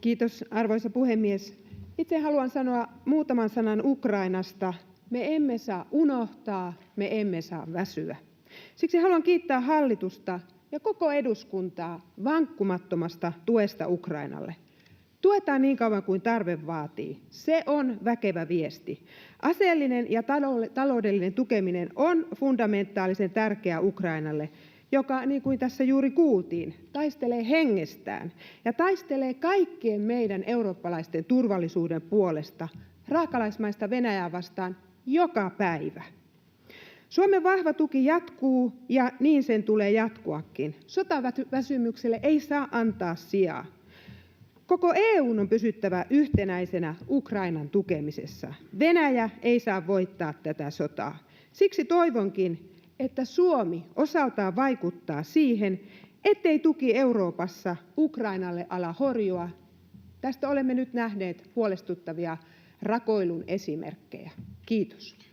Kiitos, arvoisa puhemies! Itse haluan sanoa muutaman sanan Ukrainasta. Me emme saa unohtaa, me emme saa väsyä. Siksi haluan kiittää hallitusta ja koko eduskuntaa vankkumattomasta tuesta Ukrainalle. Tuetaan niin kauan kuin tarve vaatii. Se on väkevä viesti. Aseellinen ja taloudellinen tukeminen on fundamentaalisen tärkeää Ukrainalle, joka, niin kuin tässä juuri kuultiin, taistelee hengestään ja taistelee kaikkien meidän eurooppalaisten turvallisuuden puolesta raakalaismaista Venäjää vastaan joka päivä. Suomen vahva tuki jatkuu, ja niin sen tulee jatkuakin. Sotaväsymykselle ei saa antaa sijaa. Koko EU:n on pysyttävä yhtenäisenä Ukrainan tukemisessa. Venäjä ei saa voittaa tätä sotaa. Siksi toivonkin, että Suomi osaltaan vaikuttaa siihen, ettei tuki Euroopassa Ukrainalle ala horjua. Tästä olemme nyt nähneet huolestuttavia rakoilun esimerkkejä. Kiitos.